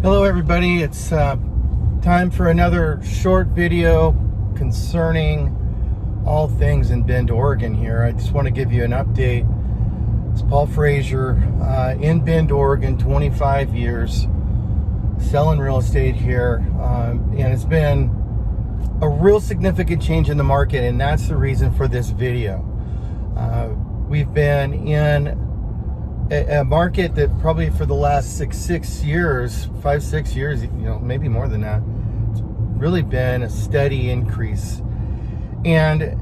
Hello everybody, it's time for another short video concerning all things in Bend, Oregon here. I just want to give you an update. It's Paul Frazier in Bend, Oregon, 25 years, selling real estate here. And it's been a real significant change in the market, and that's the reason for this video. We've been in a market that probably for the last 5-6 years, maybe more than that, it's really been a steady increase. And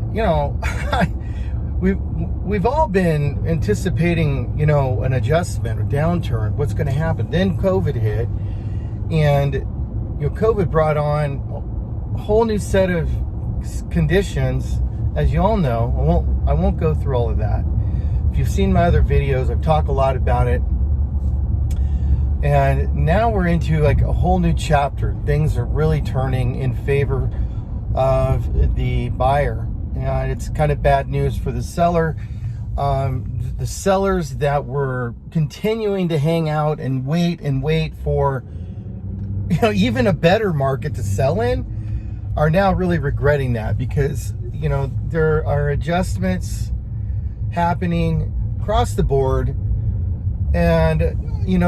we've all been anticipating an adjustment or downturn, what's going to happen. Then COVID hit, and COVID brought on a whole new set of conditions. As you all know, I won't go through all of that. If you've seen my other videos, I've talked a lot about it. And now we're into like a whole new chapter. Things are really turning in favor of the buyer. And it's kind of bad news for the seller. The sellers that were continuing to hang out and wait for even a better market to sell in are now really regretting that, because there are adjustments happening across the board, and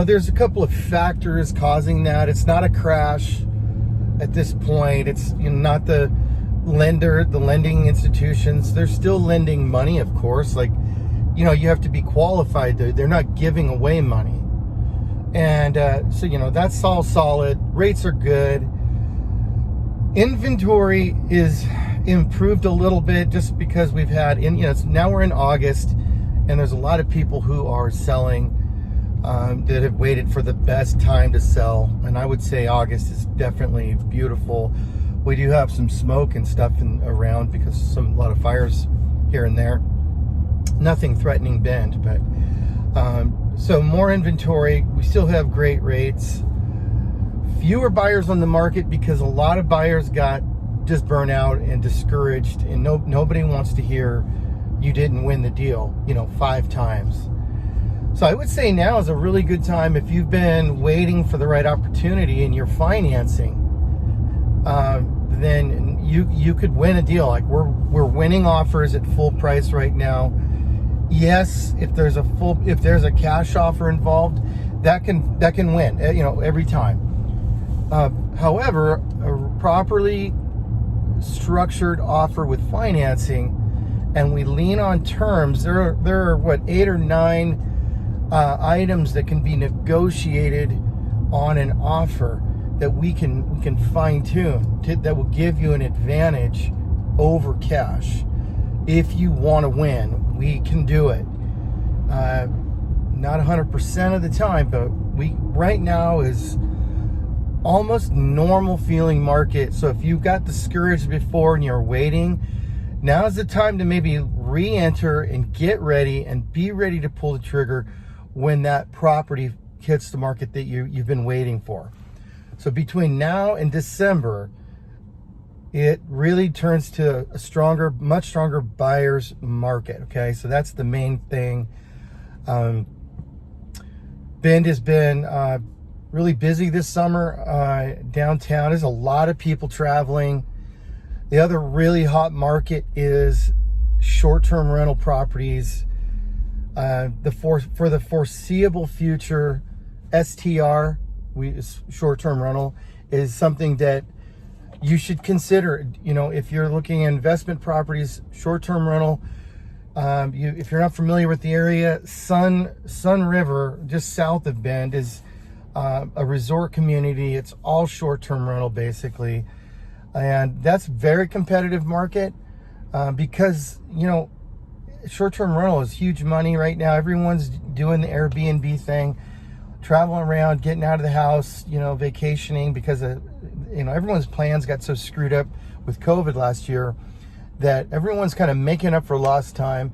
there's a couple of factors causing that. It's not a crash at this point. It's not the lending institutions. They're still lending money, of course. You have to be qualified. They're not giving away money, and so that's all solid. Rates are good. Inventory is improved a little bit, just because we've had now we're in August, and there's a lot of people who are selling that have waited for the best time to sell. And I would say August is definitely beautiful. We do have some smoke and stuff around because a lot of fires here and there. Nothing threatening Bend, but so more inventory. We still have great rates. Fewer buyers on the market because a lot of buyers got just burnt out and discouraged, and nobody wants to hear you didn't win the deal 5 times. So I would say now is a really good time if you've been waiting for the right opportunity and you're financing. Then you could win a deal. Like we're winning offers at full price right now. Yes, if there's a cash offer involved, that can win every time. However, a properly structured offer with financing, and we lean on terms, there are 8 or 9 items that can be negotiated on an offer that we can fine-tune that will give you an advantage over cash. If you want to win, we can do it. Not 100% of the time, but right now is almost normal feeling market. So if you got discouraged before and you're waiting, now's the time to maybe re-enter and get ready and be ready to pull the trigger when that property hits the market that you've been waiting for. So between now and December, it really turns to a much stronger buyer's market. Okay, so that's the main thing. Bend has been really busy this summer. Downtown, there's a lot of people traveling. The other really hot market is short-term rental properties. For the foreseeable future, STR, short-term rental, is something that you should consider. If you're looking at investment properties, short-term rental. If you're not familiar with the area, Sun River, just south of Bend, is a resort community. It's all short-term rental basically, and that's very competitive market because short-term rental is huge money right now. Everyone's doing the Airbnb thing, traveling around, getting out of the house, vacationing, because everyone's plans got so screwed up with COVID last year that everyone's kind of making up for lost time.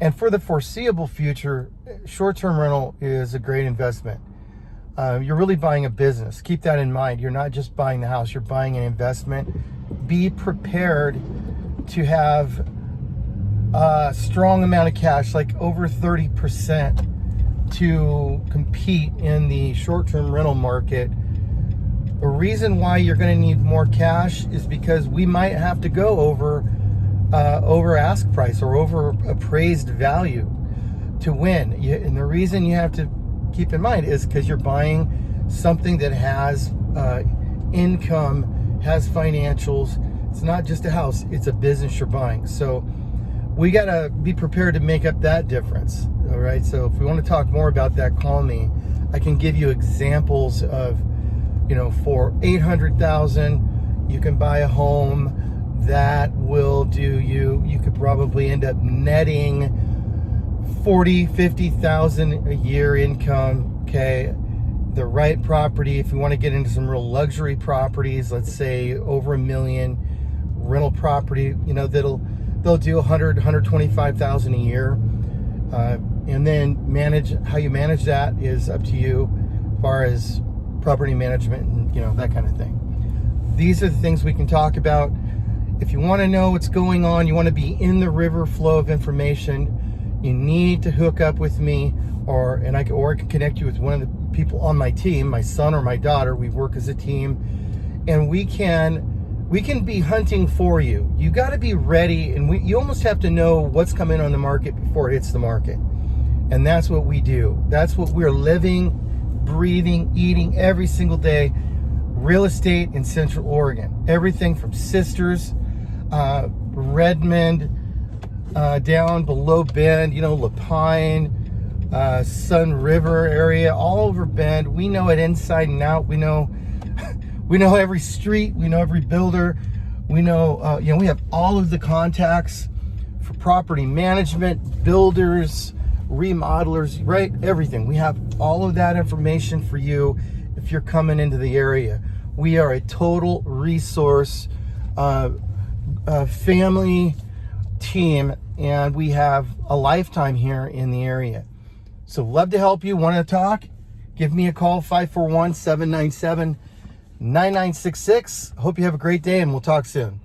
And for the foreseeable future, short-term rental is a great investment. You're really buying a business. Keep that in mind. You're not just buying the house, you're buying an investment. Be prepared to have a strong amount of cash, like over 30%, to compete in the short-term rental market The reason why you're going to need more cash is because we might have to go over ask price or over appraised value to win. And the reason you have to keep in mind is because you're buying something that has income, has financials. It's not just a house, it's a business you're buying. So we got to be prepared to make up that difference. All right. So if we want to talk more about that, call me. I can give you examples of, for $800,000, you can buy a home that will do you could probably end up netting $40,000-$50,000 a year income. Okay. The right property, if you want to get into some real luxury properties, let's say over $1 million rental property, they'll do $125,000 a year. And then how you manage that is up to you, as far as property management and that kind of thing. These are the things we can talk about. If you want to know what's going on, you want to be in the river flow of information, you need to hook up with me, or I can connect you with one of the people on my team, my son or my daughter. We work as a team, and we can be hunting for you. You got to be ready, and you almost have to know what's coming on the market before it hits the market. And that's what we do. That's what we're living, breathing, eating every single day. Real estate in Central Oregon. Everything from Sisters, Redmond, down below Bend, Lapine, Sun River area, all over Bend. We know it inside and out. We know every street. We know every builder. We know, we have all of the contacts for property management, builders, remodelers, right? Everything. We have all of that information for you if you're coming into the area. We are a total resource family team, and we have a lifetime here in the area. So love to help you. Want to talk? Give me a call, 541-797-9966. Hope you have a great day, and we'll talk soon.